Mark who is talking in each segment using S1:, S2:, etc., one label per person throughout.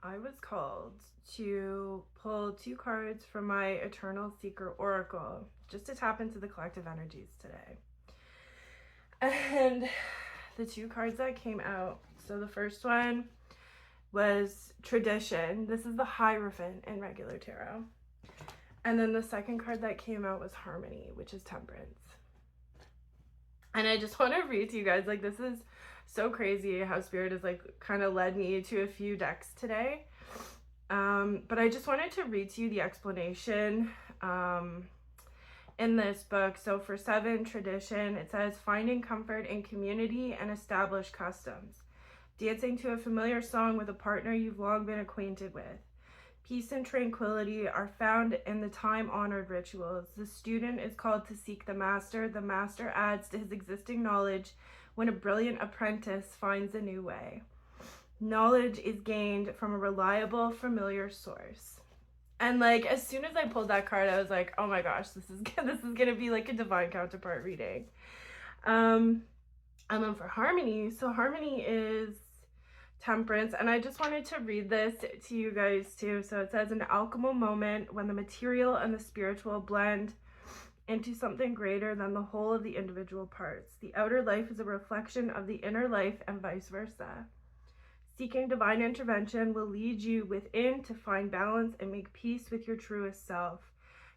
S1: I was called to pull two cards from my Eternal Seeker Oracle just to tap into the collective energies today. And the two cards that came out, so the first one was Tradition. This is the Hierophant in regular tarot. And then the second card that came out was Harmony, which is Temperance. And I just want to read to you guys, like, this is so crazy how Spirit has, like, kind of led me to a few decks today. But I just wanted to read to you the explanation in this book. So for 7, Tradition, it says, finding comfort in community and established customs. Dancing to a familiar song with a partner you've long been acquainted with. Peace and tranquility are found in the time-honored rituals. The student is called to seek the master. The master adds to his existing knowledge when a brilliant apprentice finds a new way. Knowledge is gained from a reliable, familiar source. And like, as soon as I pulled that card, I was like, oh my gosh, this is gonna be like a divine counterpart reading. And then for Harmony, so Harmony is Temperance, and I just wanted to read this to you guys too. So it says, an alchemical moment when the material and the spiritual blend into something greater than the whole of the individual parts. The outer life is a reflection of the inner life and vice versa. Seeking divine intervention will lead you within to find balance and make peace with your truest self.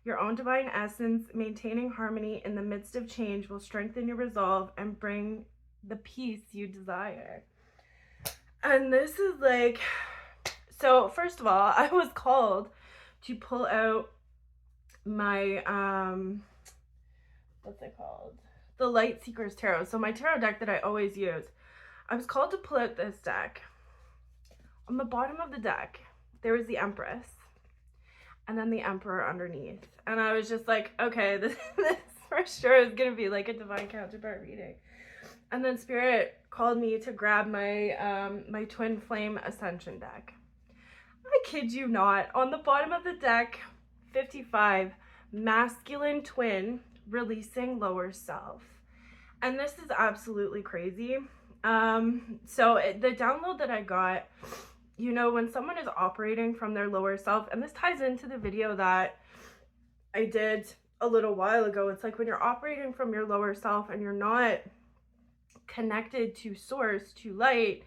S1: Your own divine essence, maintaining harmony in the midst of change, will strengthen your resolve and bring the peace you desire. And this is like, so first of all, I was called to pull out my, what's it called? The Light Seekers Tarot. So my tarot deck that I always use. I was called to pull out this deck. On the bottom of the deck, there was the Empress. And then the Emperor underneath. And I was just like, okay, this for sure is going to be like a divine counterpart reading. And then Spirit called me to grab my my Twin Flame Ascension deck. I kid you not. On the bottom of the deck, 55, masculine twin releasing lower self. And this is absolutely crazy. The download that I got, you know, when someone is operating from their lower self, and this ties into the video that I did a little while ago. It's like when you're operating from your lower self and you're not connected to source, to light,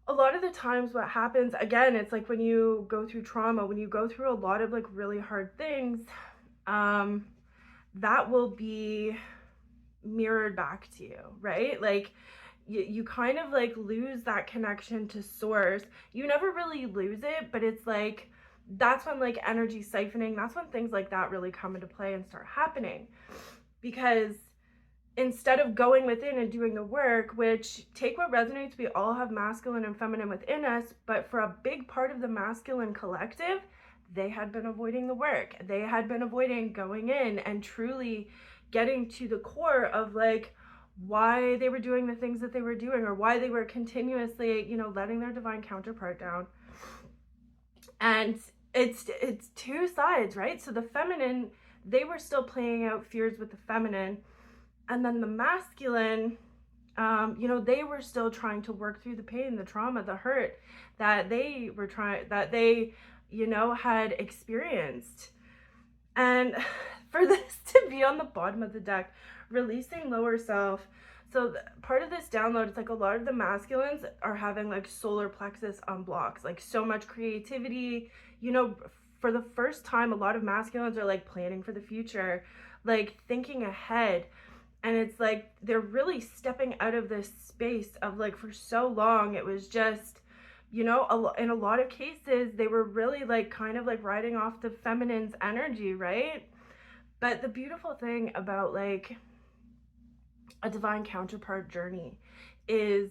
S1: a lot of the times what happens, again, it's like when you go through trauma, when you go through a lot of like really hard things, that will be mirrored back to you, right? Like you kind of like lose that connection to source. You never really lose it, but it's like, that's when like energy siphoning, that's when things like that really come into play and start happening. Because instead of going within and doing the work, which, take what resonates, we all have masculine and feminine within us, but for a big part of the masculine collective, they had been avoiding the work. They had been avoiding going in and truly getting to the core of like why they were doing the things that they were doing, or why they were continuously, you know, letting their divine counterpart down. And it's two sides, right? So the feminine, they were still playing out fears with the feminine, and then the masculine, you know, they were still trying to work through the pain, the trauma, the hurt that they were you know, had experienced. And for this to be on the bottom of the deck, releasing lower self. So part of this download, it's like a lot of the masculines are having like solar plexus unblocks, like so much creativity, you know, for the first time, a lot of masculines are like planning for the future, like thinking ahead. And it's like they're really stepping out of this space of like, for so long it was just, you know, in a lot of cases they were really like kind of like riding off the feminine's energy, right? But the beautiful thing about like a divine counterpart journey is,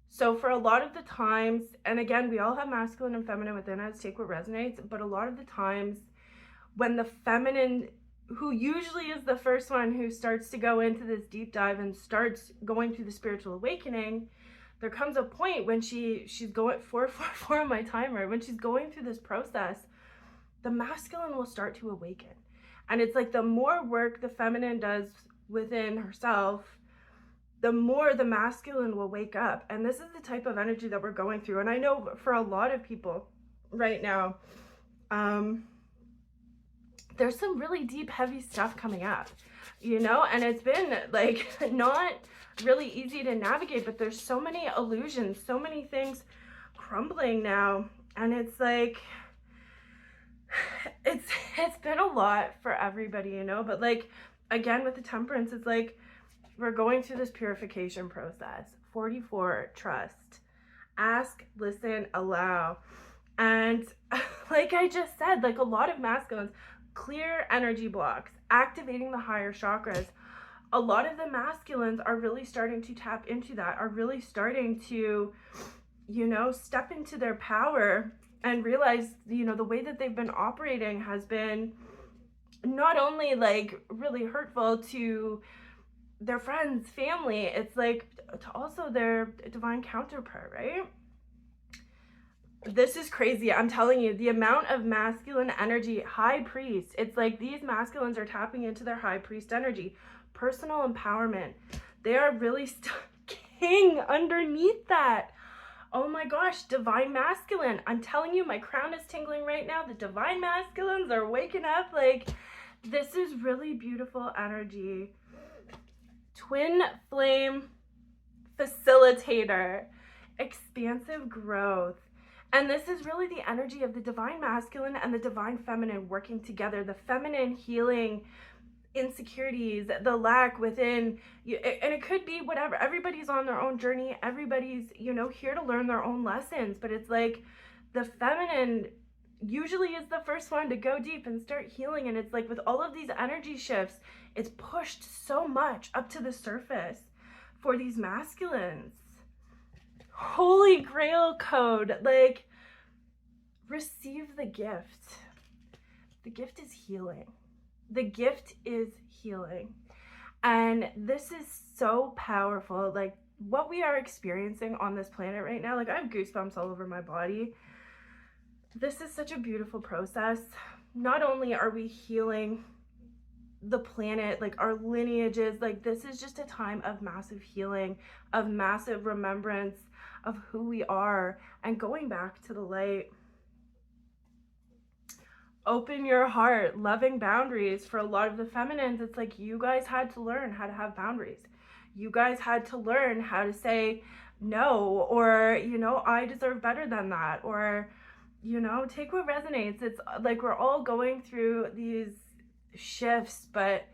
S1: so for a lot of the times, and again, we all have masculine and feminine within us, take what resonates, but a lot of the times when the feminine, who usually is the first one who starts to go into this deep dive and starts going through the spiritual awakening, there comes a point when she's going 444 on my timer, when she's going through this process, the masculine will start to awaken. And it's like the more work the feminine does within herself, the more the masculine will wake up. And this is the type of energy that we're going through. And I know for a lot of people right now, there's some really deep, heavy stuff coming up, you know, and it's been like not really easy to navigate, but there's so many illusions, so many things crumbling now. And it's like, it's been a lot for everybody, you know, but like, again, with the temperance, it's like, we're going through this purification process. 44, trust, ask, listen, allow. And like I just said, like a lot of masculines, clear energy blocks, activating the higher chakras. A lot of the masculines are really starting to tap into that, are really starting to, you know, step into their power and realize, you know, the way that they've been operating has been not only like really hurtful to their friends, family, it's like to also their divine counterpart, right? This is crazy. I'm telling you, the amount of masculine energy, high priest, it's like these masculines are tapping into their high priest energy, personal empowerment. They are really king underneath that. Oh my gosh, divine masculine. I'm telling you, my crown is tingling right now. The divine masculines are waking up. Like, this is really beautiful energy. Twin flame facilitator, expansive growth. And this is really the energy of the divine masculine and the divine feminine working together. The feminine healing insecurities, the lack within you, and it could be whatever. Everybody's on their own journey. Everybody's, you know, here to learn their own lessons. But it's like the feminine usually is the first one to go deep and start healing. And it's like with all of these energy shifts, it's pushed so much up to the surface for these masculines. Holy Grail code, like, receive the gift. The gift is healing. The gift is healing. And this is so powerful. Like, what we are experiencing on this planet right now, like, I have goosebumps all over my body. This is such a beautiful process. Not only are we healing the planet, like our lineages, like this is just a time of massive healing, of massive remembrance of who we are and going back to the light. Open your heart, loving boundaries. For a lot of the feminines, it's like you guys had to learn how to have boundaries. You guys had to learn how to say no, or, you know, I deserve better than that, or, you know, take what resonates. It's like we're all going through these shifts, but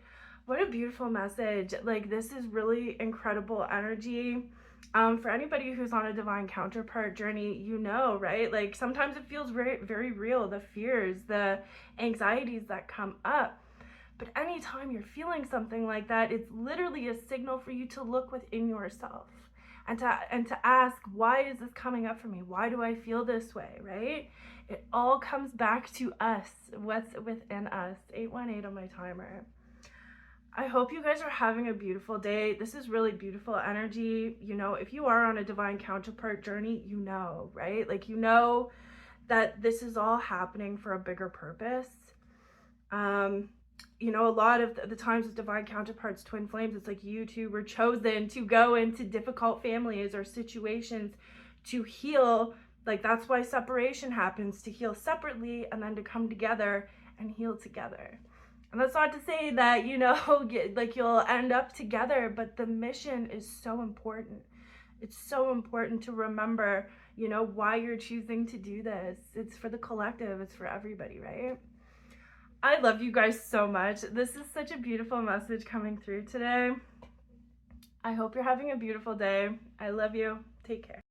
S1: what a beautiful message. Like, this is really incredible energy. For anybody who's on a divine counterpart journey, you know, right? Like, sometimes it feels very, very real, the fears, the anxieties that come up. But anytime you're feeling something like that, it's literally a signal for you to look within yourself and to ask, why is this coming up for me? Why do I feel this way, right? It all comes back to us, what's within us. 818 on my timer. I hope you guys are having a beautiful day. This is really beautiful energy. You know, if you are on a divine counterpart journey, you know, right? Like, you know that this is all happening for a bigger purpose. You know, a lot of the times with divine counterparts, twin flames, it's like you two were chosen to go into difficult families or situations to heal. Like, that's why separation happens, to heal separately and then to come together and heal together. And that's not to say that, you know, like you'll end up together, but the mission is so important. It's so important to remember, you know, why you're choosing to do this. It's for the collective, it's for everybody, right? I love you guys so much. This is such a beautiful message coming through today. I hope you're having a beautiful day. I love you. Take care.